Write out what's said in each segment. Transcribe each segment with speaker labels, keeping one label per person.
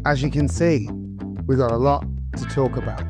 Speaker 1: As you can see, we've got a lot to talk about.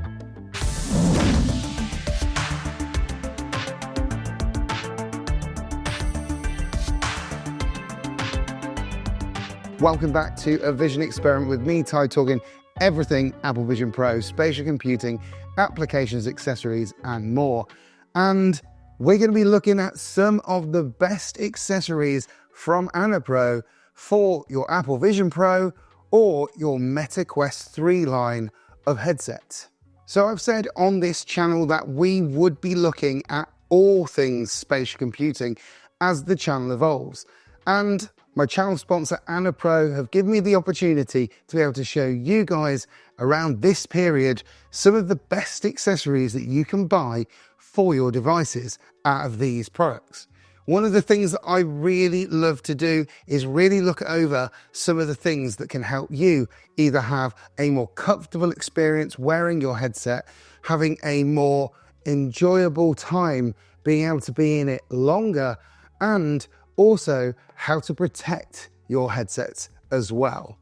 Speaker 1: Welcome back to A Vision Experiment with me, Ty, talking everything Apple Vision Pro, spatial computing, applications, accessories, and more. And we're going to be looking at some of the best accessories from AnnaPro for your Apple Vision Pro or your Meta Quest 3 line of headsets. So I've said on this channel that we would be looking at all things spatial computing as the channel evolves. And my channel sponsor AnnaPro have given me the opportunity to be able to show you guys around this period some of the best accessories that you can buy for your devices out of these products. One of the things that I really love to do is really look over some of the things that can help you either have a more comfortable experience wearing your headset, having a more enjoyable time being able to be in it longer, and also how to protect your headsets as well.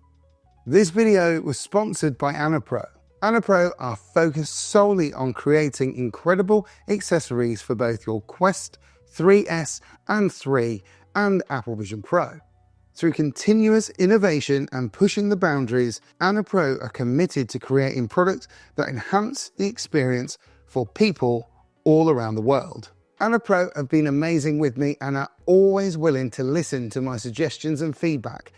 Speaker 1: This video was sponsored by AnnaPro. AnnaPro are focused solely on creating incredible accessories for both your Quest 3S and 3 and Apple Vision Pro. Through continuous innovation and pushing the boundaries, AnnaPro are committed to creating products that enhance the experience for people all around the world. AnnaPro have been amazing with me and are always willing to listen to my suggestions and feedback.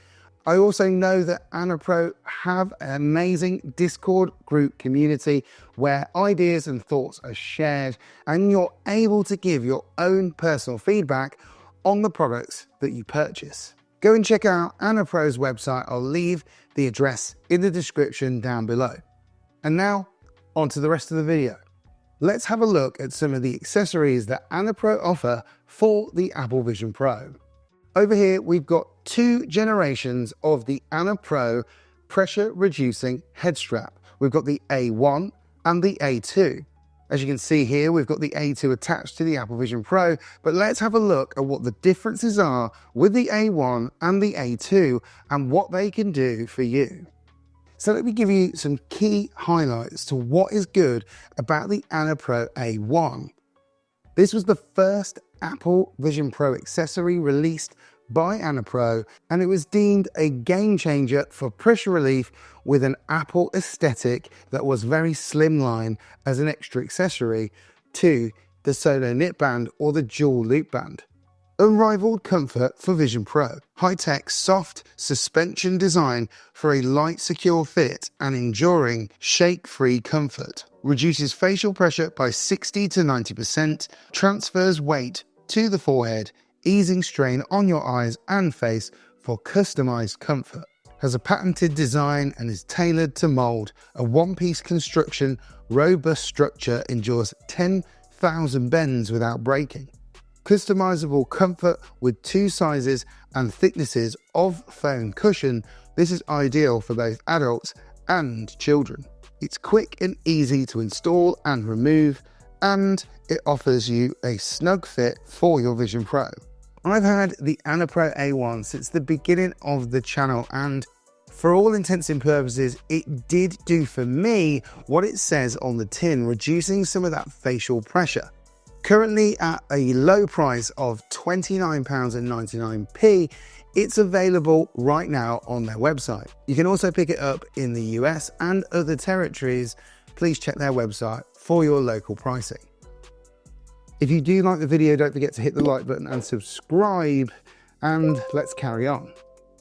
Speaker 1: I also know that AnnaPro have an amazing Discord group community where ideas and thoughts are shared and you're able to give your own personal feedback on the products that you purchase. Go and check out AnnaPro's website. I'll leave the address in the description down below. And now, on to the rest of the video. Let's have a look at some of the accessories that AnnaPro offer for the Apple Vision Pro. Over here, we've got two generations of the AnnaPro pressure reducing head strap. We've got the A1 and the A2. As you can see here, we've got the A2 attached to the Apple Vision Pro, but let's have a look at what the differences are with the A1 and the A2 and what they can do for you. So let me give you some key highlights to what is good about the AnnaPro A1. This was the first Apple Vision Pro accessory released by AnnaPro, and it was deemed a game changer for pressure relief with an Apple aesthetic that was very slimline as an extra accessory to the solo knit band or the dual loop band. Unrivaled comfort for Vision Pro. High-tech, soft suspension design for a light, secure fit and enduring shake-free comfort. Reduces facial pressure by 60 to 90%. Transfers weight to the forehead, easing strain on your eyes and face for customized comfort. Has a patented design and is tailored to mold. A one-piece construction, robust structure endures 10,000 bends without breaking. Customizable comfort with two sizes and thicknesses of foam cushion. This is ideal for both adults and children. It's quick and easy to install and remove, and it offers you a snug fit for your Vision Pro. I've had the AnnaPro A1 since the beginning of the channel, and for all intents and purposes, it did do for me what it says on the tin, reducing some of that facial pressure. Currently at a low price of £29.99, it's available right now on their website. You can also pick it up in the US and other territories. Please check their website for your local pricing. If you do like the video, don't forget to hit the like button and subscribe, and let's carry on.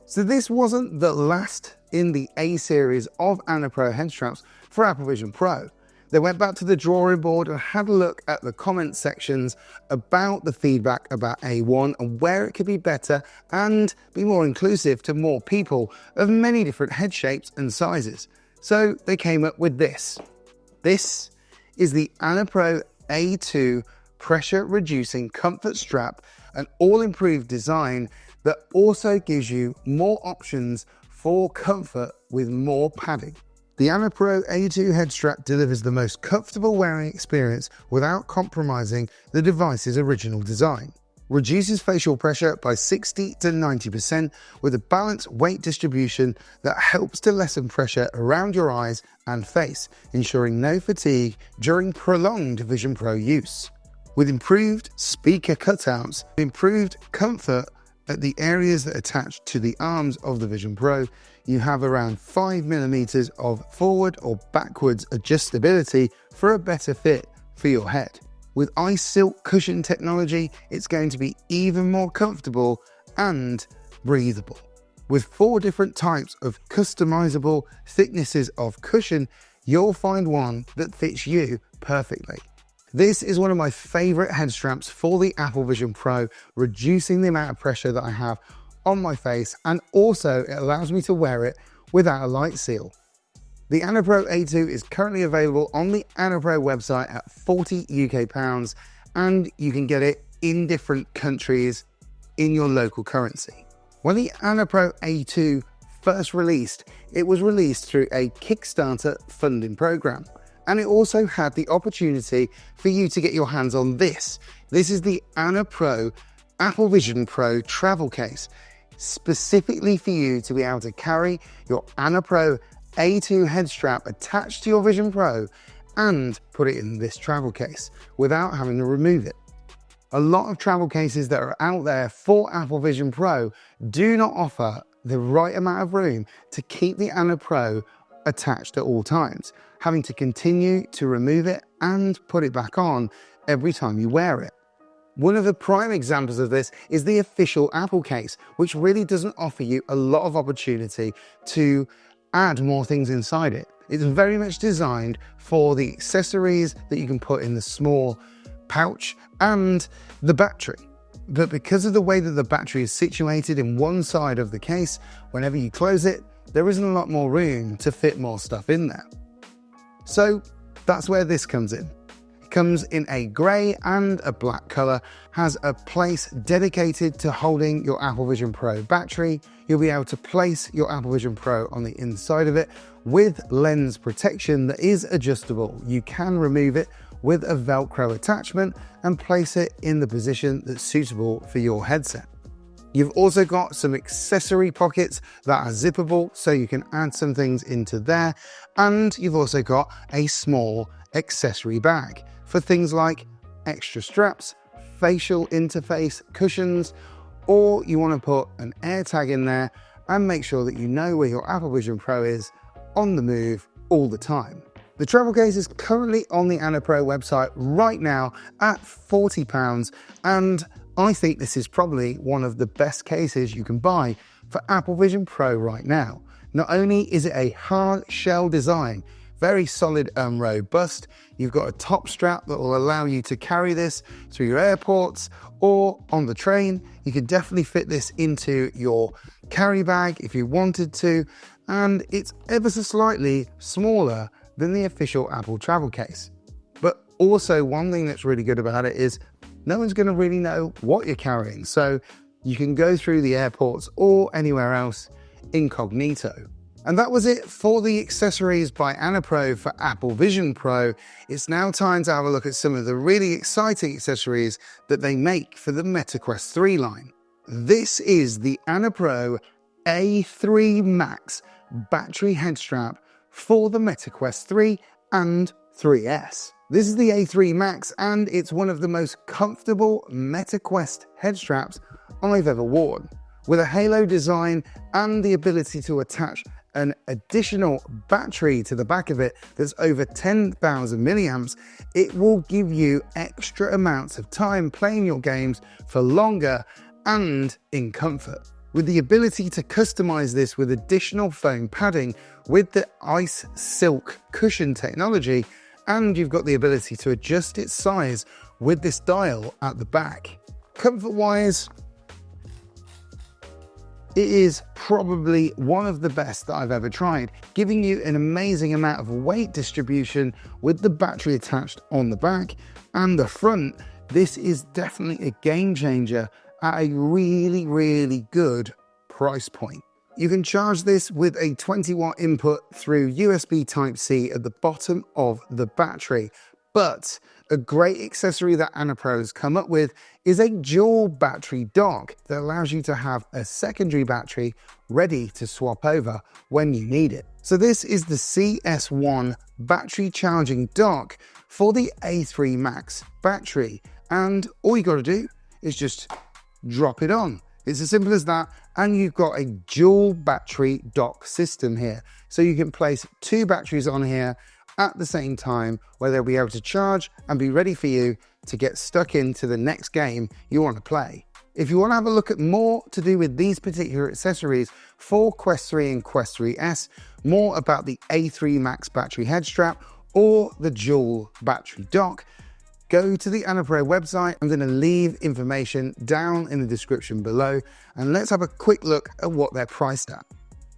Speaker 1: So this wasn't the last in the A series of AnnaPro head straps for Apple Vision Pro. They went back to the drawing board and had a look at the comment sections about the feedback about A1 and where it could be better and be more inclusive to more people of many different head shapes and sizes. So they came up with this. This is the AnnaPro A2 pressure reducing comfort strap, an all improved design that also gives you more options for comfort with more padding. The AnnaPro A2 head strap delivers the most comfortable wearing experience without compromising the device's original design. reduces facial pressure by 60 to 90% with a balanced weight distribution that helps to lessen pressure around your eyes and face, ensuring no fatigue during prolonged Vision Pro use. With improved speaker cutouts, improved comfort at the areas that attach to the arms of the Vision Pro, you have around 5mm of forward or backwards adjustability for a better fit for your head. With ice silk cushion technology, it's going to be even more comfortable and breathable. With 4 different types of customizable thicknesses of cushion, you'll find one that fits you perfectly. This is one of my favorite head straps for the Apple Vision Pro, reducing the amount of pressure that I have on my face, and also it allows me to wear it without a light seal. The AnnaPro A2 is currently available on the AnnaPro website at £40 UK, and you can get it in different countries in your local currency. When the AnnaPro A2 first released, it was released through a Kickstarter funding program, and it also had the opportunity for you to get your hands on this. This is the AnnaPro AppleVisionPro travel case, specifically for you to be able to carry your AnnaPro A2 head strap attached to your Vision Pro and put it in this travel case without having to remove it. A lot of travel cases that are out there for Apple Vision Pro do not offer the right amount of room to keep the AnnaPro attached at all times, having to continue to remove it and put it back on every time you wear it. One of the prime examples of this is the official Apple case, which really doesn't offer you a lot of opportunity to add more things inside it. It's very much designed for the accessories that you can put in the small pouch and the battery. But because of the way that the battery is situated in one side of the case, whenever you close it, there isn't a lot more room to fit more stuff in there. So that's where this comes in. It comes in a grey and a black colour, has a place dedicated to holding your Apple Vision Pro battery. You'll be able to place your Apple Vision Pro on the inside of it with lens protection that is adjustable. You can remove it with a Velcro attachment and place it in the position that's suitable for your headset. You've also got some accessory pockets that are zippable, so you can add some things into there. And you've also got a small accessory bag for things like extra straps, facial interface cushions, or you want to put an AirTag in there and make sure that you know where your Apple Vision Pro is on the move all the time. The travel case is currently on the AnnaPro website right now at £40, and I think this is probably one of the best cases you can buy for Apple Vision Pro right now. Not only is it a hard shell design, very solid and robust, you've got a top strap that will allow you to carry this through your airports or on the train. You could definitely fit this into your carry bag if you wanted to, and it's ever so slightly smaller than the official Apple travel case. But also one thing that's really good about it is no one's going to really know what you're carrying, so you can go through the airports or anywhere else incognito. And that was it for the accessories by AnnaPro for Apple Vision Pro. It's now time to have a look at some of the really exciting accessories that they make for the Meta Quest 3 line. This is the AnnaPro A3 Max battery head strap for the Meta Quest 3 and 3S. This is the A3 Max, and it's one of the most comfortable Meta Quest head straps I've ever worn. With a halo design and the ability to attach an additional battery to the back of it that's over 10,000 milliamps, it will give you extra amounts of time playing your games for longer and in comfort. With the ability to customize this with additional foam padding with the ice silk cushion technology, and you've got the ability to adjust its size with this dial at the back. Comfort-wise, it is probably one of the best that I've ever tried, giving you an amazing amount of weight distribution with the battery attached on the back and the front. This is definitely a game changer at a really, really good price point. You can charge this with a 20-watt input through USB Type-C at the bottom of the battery, but A great accessory that AnnaPro has come up with is a dual battery dock that allows you to have a secondary battery ready to swap over when you need it. So this is the CS1 battery charging dock for the A3 Max battery, and all you got to do is just drop it on. It's as simple as that, and you've got a dual battery dock system here. So you can place two batteries on here at the same time, where they'll be able to charge and be ready for you to get stuck into the next game you want to play. If you want to have a look at more to do with these particular accessories for Quest 3 and Quest 3S, more about the A3 Max battery head strap or the dual battery dock, go to the AnnaPro website. I'm going to leave information down in the description below, and let's have a quick look at what they're priced at.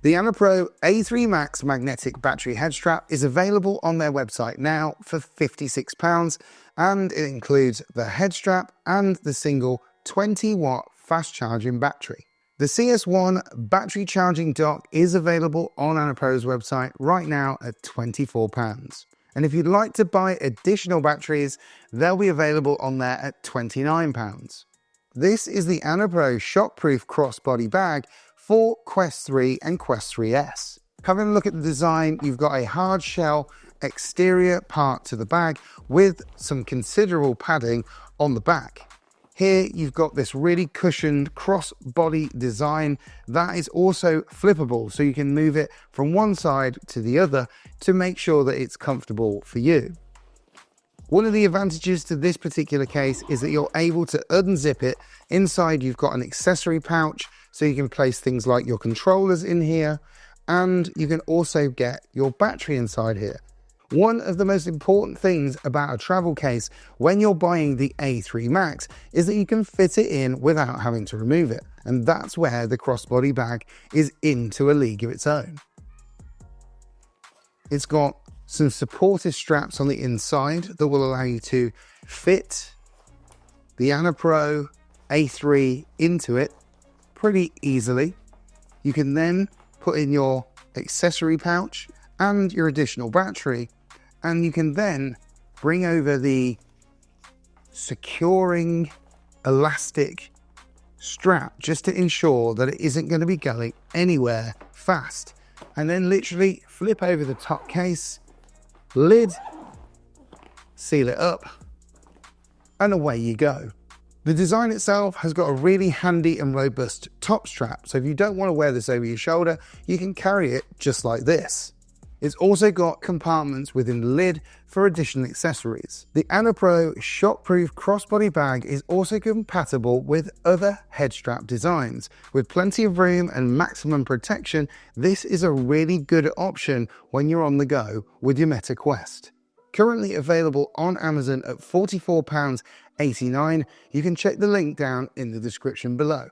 Speaker 1: The AnnaPro A3 Max magnetic battery head strap is available on their website now for £56, and it includes the head strap and the single 20-watt fast charging battery. The CS1 battery charging dock is available on AnnaPro's website right now at £24. And if you'd like to buy additional batteries, they'll be available on there at £29. This is the AnnaPro shockproof crossbody bag for Quest 3 and Quest 3S. Having a look at the design, you've got a hard shell exterior part to the bag with some considerable padding on the back. Here you've got this really cushioned crossbody design that is also flippable, so you can move it from one side to the other to make sure that it's comfortable for you. One of the advantages to this particular case is that you're able to unzip it. Inside you've got an accessory pouch, so you can place things like your controllers in here, and you can also get your battery inside here. One of the most important things about a travel case when you're buying the A3 Max is that you can fit it in without having to remove it, and that's where the crossbody bag is into a league of its own. It's got some supportive straps on the inside that will allow you to fit the AnnaPro A3 into it pretty easily. You can then put in your accessory pouch and your additional battery, and you can then bring over the securing elastic strap just to ensure that it isn't going to be going anywhere fast, and then literally flip over the top case, lid, seal it up, and away you go. The design itself has got a really handy and robust top strap, so if you don't want to wear this over your shoulder, you can carry it just like this. It's also got compartments within the lid for additional accessories. The AnnaPro shockproof crossbody bag is also compatible with other head strap designs. With plenty of room and maximum protection, this is a really good option when you're on the go with your Meta Quest. Currently available on Amazon at £44.89. You can check the link down in the description below.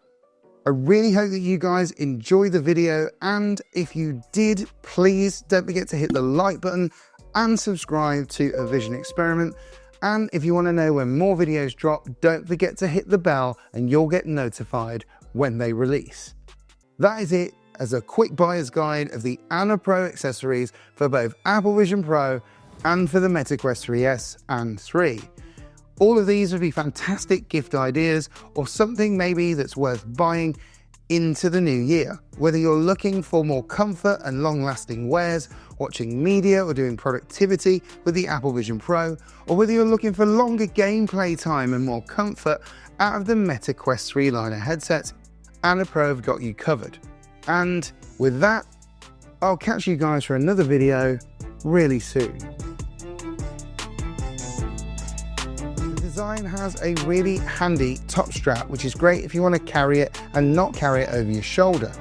Speaker 1: I really hope that you guys enjoyed the video, and if you did, please don't forget to hit the like button and subscribe to A Vision Experiment. And if you want to know when more videos drop, don't forget to hit the bell and you'll get notified when they release. That is it as a quick buyer's guide of the AnnaPro accessories for both AppleVisionPro and for the Meta Quest 3S and 3. All of these would be fantastic gift ideas, or something maybe that's worth buying into the new year. Whether you're looking for more comfort and long-lasting wears, watching media or doing productivity with the AppleVisionPro, or whether you're looking for longer gameplay time and more comfort out of the Meta Quest 3 line of headsets, AnnaPro have got you covered. And with that, I'll catch you guys for another video really soon. The design has a really handy top strap, which is great if you want to carry it and not carry it over your shoulder.